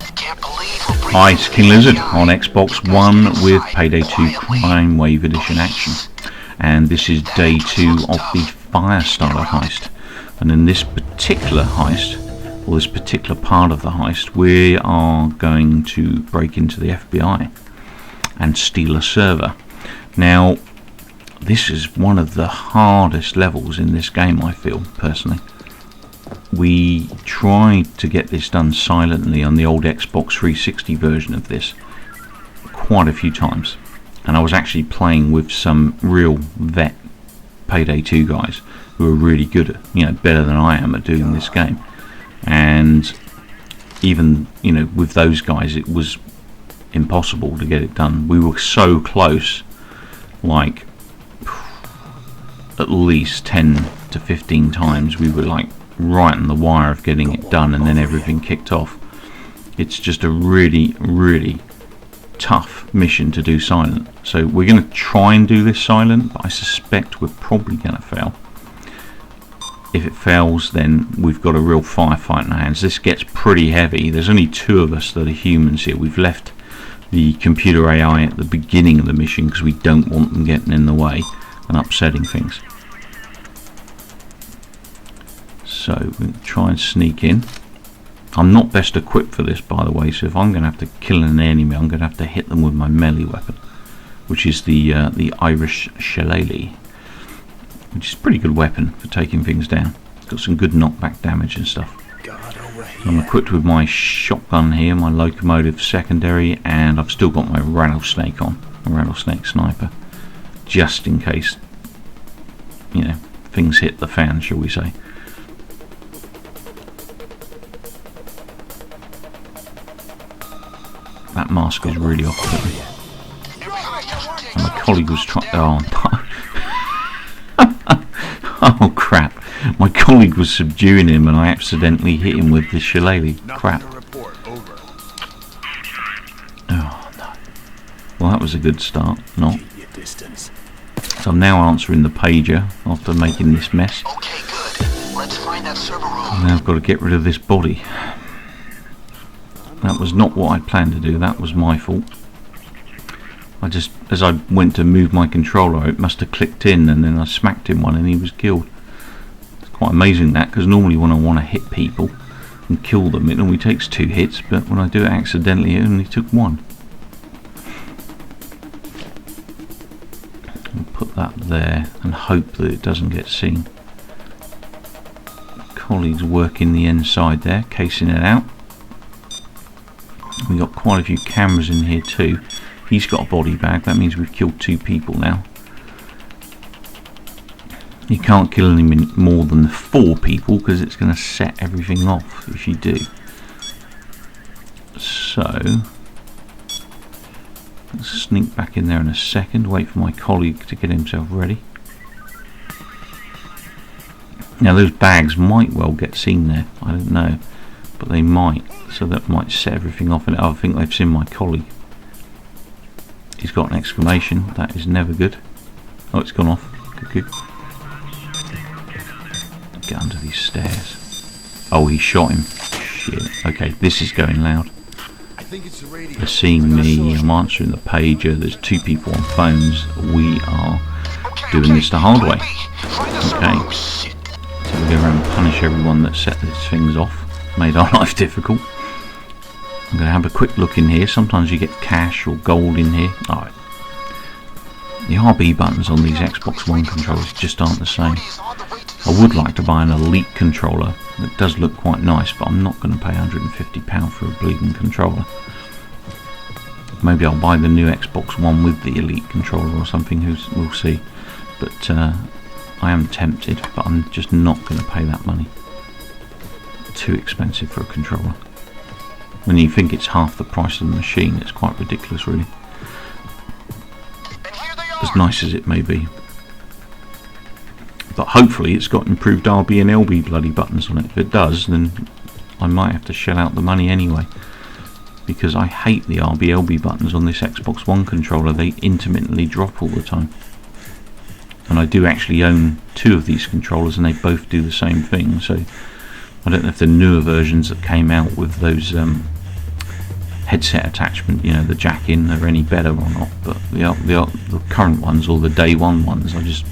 Hi, it's King Lizzard on Xbox One with Payday 2 CRIMEWAVE Edition action. And this is day 2 of the Firestarter heist. And in this particular heist, or this particular part of the heist, we are going to break into the FBI and steal a server. Now, this is one of the hardest levels in this game, I feel, personally. We tried to get this done silently on the old Xbox 360 version of this quite a few times, and I was actually playing with some real vet Payday 2 guys who are really good at, better than I am at doing this game. And even, with those guys, it was impossible to get it done. We were so close, like at least 10 to 15 times we were like right on the wire of getting it done, and then everything kicked off. It's just a really tough mission to do silent, so we're going to try and do this silent, but I suspect we're probably going to fail. If it fails, then we've got a real firefight in our hands. This gets pretty heavy. There's only 2 of us that are humans here. We've left the computer AI at the beginning of the mission because we don't want them getting in the way and upsetting things. So we'll try and sneak in. I'm not best equipped for this, by the way, so if I'm going to have to kill an enemy, I'm going to have to hit them with my melee weapon, which is the Irish shillelagh, which is a pretty good weapon for taking things down. It's got some good knockback damage and stuff. I'm equipped with my shotgun here, my locomotive secondary, and I've still got my rattlesnake on, a rattlesnake sniper, just in case, things hit the fan, shall we say. That mask is really off-putting. And my colleague was trying. Oh no! Oh crap! My colleague was subduing him, and I accidentally hit him with the shillelagh. Crap! Oh no! Well, that was a good start. Not. So I'm now answering the pager after making this mess. And now I've got to get rid of this body. That was not what I planned to do. That was my fault. As I went to move my controller, it must have clicked in, and then I smacked him one and he was killed. It's quite amazing that, because normally when I want to hit people and kill them, it only takes 2 hits, but when I do it accidentally, it only took 1. I'll put that there and hope that it doesn't get seen. Colleagues working the inside there, casing it out. We've got quite a few cameras in here too. He's got a body bag. That means we've killed 2 people now. You can't kill any more than 4 people because it's going to set everything off if you do. So let's sneak back in there in a second. Wait for my colleague to get himself ready. Now those bags might well get seen there. I don't know, but they might. So that might set everything off, and I think they've seen my colleague. He's got an exclamation. That is never good. Oh, it's gone off. Good. Get under these stairs. Oh, he shot him. Shit. Okay, this is going loud. They're seeing me. I'm answering the pager. There's 2 people on phones. We are doing this the hard way. Okay. So we go around and punish everyone that set these things off. Made our life difficult. I'm going to have a quick look in here. Sometimes you get cash or gold in here. Alright. The RB buttons on these Xbox One controllers just aren't the same. I would like to buy an Elite controller. It does look quite nice, but I'm not going to pay £150 for a bleeding controller. Maybe I'll buy the new Xbox One with the Elite controller or something, we'll see. But I am tempted, but I'm just not going to pay that money. Too expensive for a controller. When you think it's half the price of the machine, it's quite ridiculous, really. As nice as it may be. But hopefully it's got improved RB and LB bloody buttons on it. If it does, then I might have to shell out the money anyway. Because I hate the RB LB buttons on this Xbox One controller. They intermittently drop all the time. And I do actually own 2 of these controllers, and they both do the same thing. So I don't know if the newer versions that came out with those headset attachment, you know, the jack in, are any better or not. But the current ones, or the day one ones, I just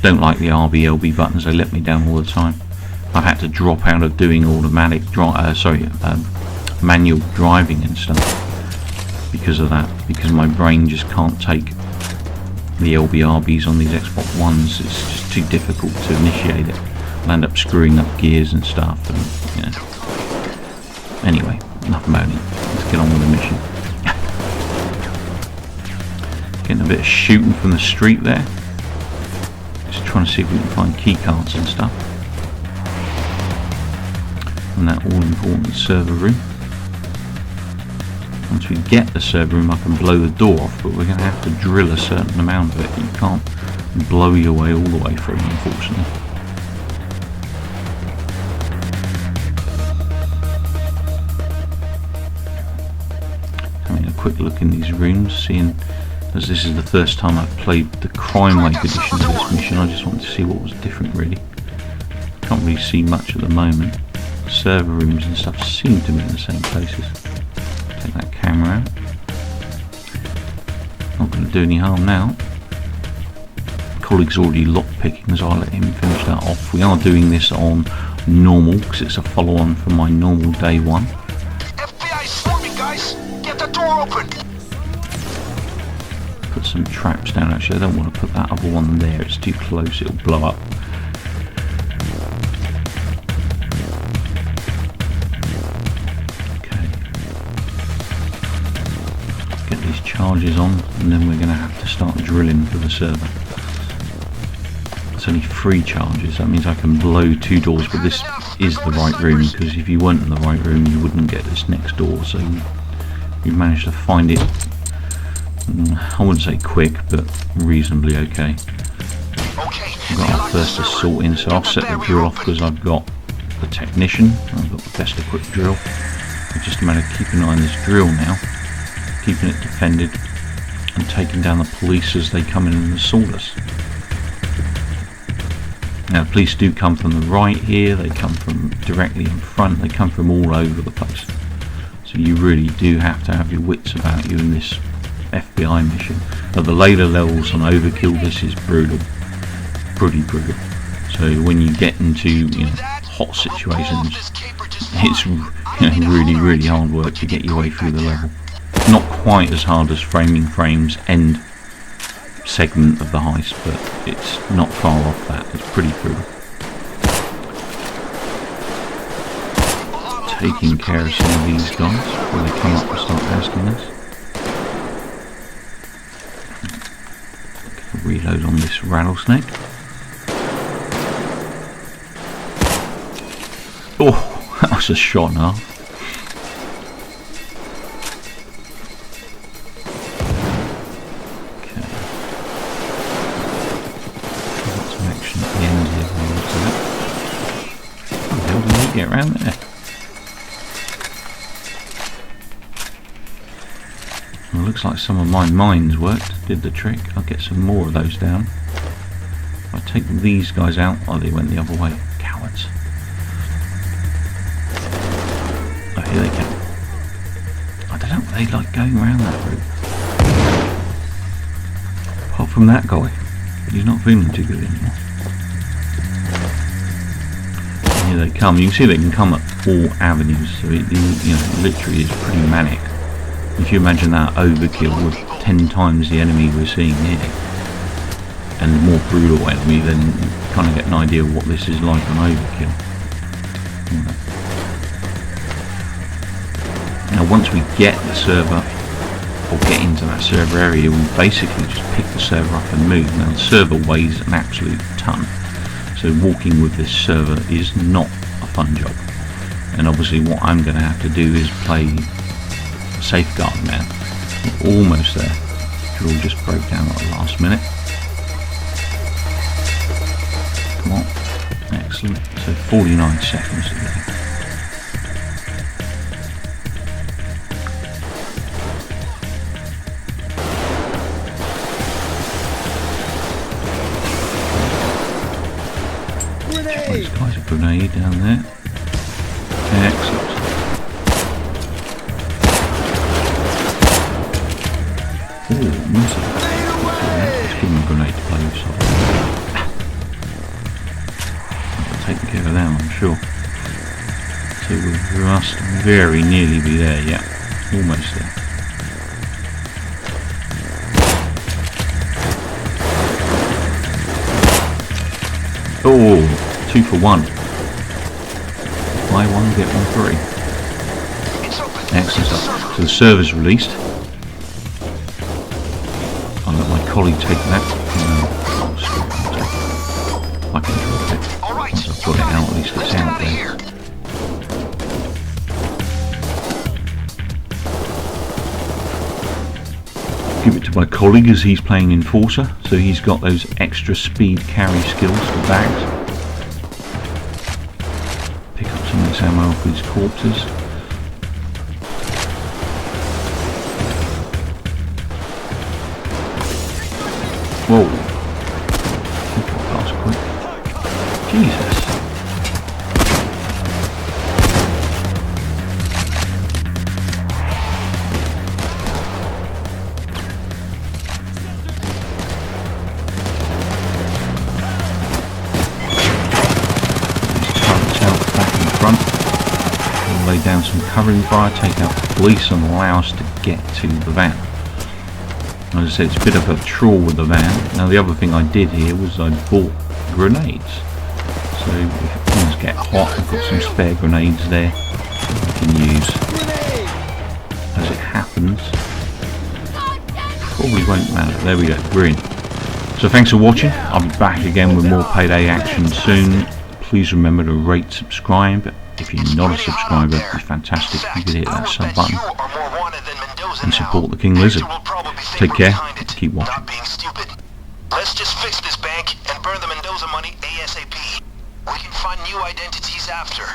don't like the RB/LB buttons. They let me down all the time. I've had to drop out of doing automatic manual driving and stuff because of that, because my brain just can't take the LBRBs on these Xbox Ones. It's just too difficult to initiate it. I'll end up screwing up gears and stuff, and you know. Anyway, enough moaning. Let's get on with the mission. Getting a bit of shooting from the street there. Just trying to see if we can find key cards and stuff. And that all important server room. Once we get the server room, I can blow the door off, but we're going to have to drill a certain amount of it. You can't blow your way all the way through, unfortunately. Having a quick look in these rooms, seeing as this is the first time I've played the CRIMEWAVE edition of this mission, I just wanted to see what was different really. Can't really see much at the moment. The server rooms and stuff seem to be in the same places. Take that camera out. Not going to do any harm now. Colleague's already lockpicking, so I'll let him finish that off. We are doing this on normal because it's a follow-on from my normal day one. FBI swarming, guys! Get the door open! Put some traps down. Actually, I don't want to put that other one there. It's too close. It'll blow up. Charges on, and then we're going to have to start drilling for the server. It's only 3 charges, that means I can blow 2 doors, but this is the right room, because if you weren't in the right room you wouldn't get this next door, so we managed to find it, I wouldn't say quick, but reasonably okay. We've got our first assault in, so I'll set the drill off because I've got the technician, I've got the best equipped drill. It's just a matter of keeping an eye on this drill now, keeping it defended and taking down the police as they come in and assault us. Now the police do come from the right here, they come from directly in front, they come from all over the place. So you really do have to have your wits about you in this FBI mission. At the later levels on Overkill, this is brutal. Pretty brutal. So when you get into, you know, hot situations, it's really hard work to get your way through the level. Not quite as hard as Framing Frame's end segment of the heist, but it's not far off that. It's pretty brutal. Taking care of some of these guys before they come up and start asking us. Reload on this rattlesnake. Oh, that was a shot and a half. Get around there. Well, looks like some of my mines worked, did the trick. I'll get some more of those down. If I take these guys out, oh, they went the other way. Cowards. Oh, here they come. I don't know, they like going around that route. Apart from that guy, he's not feeling too good anymore. Here they come. You can see they can come up all avenues, so it, you know, literally is pretty manic. If you imagine that Overkill with 10 times the enemy we're seeing here, and the more brutal enemy, then you kind of get an idea of what this is like on Overkill. Now once we get the server, or get into that server area, we basically just pick the server up and move. Now the server weighs an absolute ton. So walking with this server is not a fun job, and obviously what I'm going to have to do is play safeguard man. We're almost there. Drill just broke down at the last minute. Come on, excellent. So 49 seconds to go. This guy's a grenade down there. Excellent. is he? Let's give him a grenade to play with. Taking care of that, I'm sure. So we must very nearly be there, yeah. Almost there. Oh, 2 for 1. Buy one, get one free. Excellent stuff. So the server's released. I'll let my colleague take that. I can drop it. Once I've got it out, at least it's out there. Give it to my colleague as he's playing Enforcer, so he's got those extra speed carry skills for bags. Pick up some of this ammo for his corpses. Whoa! That was quick. Jesus! Lay down some covering fire, take out the police and allow us to get to the van. As I said, it's a bit of a trawl with the van. Now the other thing I did here was I bought grenades. So if things get hot, I've got some spare grenades there that I can use. As it happens, probably won't matter. There we go, we're in. So thanks for watching. I'll be back again with more Payday action soon. Please remember to rate, subscribe. If you're not a subscriber, it's fantastic. You could hit that sub button and support the King Lizzard. Take care. Keep watching. Let's just fix this bank and burn the Mendoza money ASAP. We can find new identities after.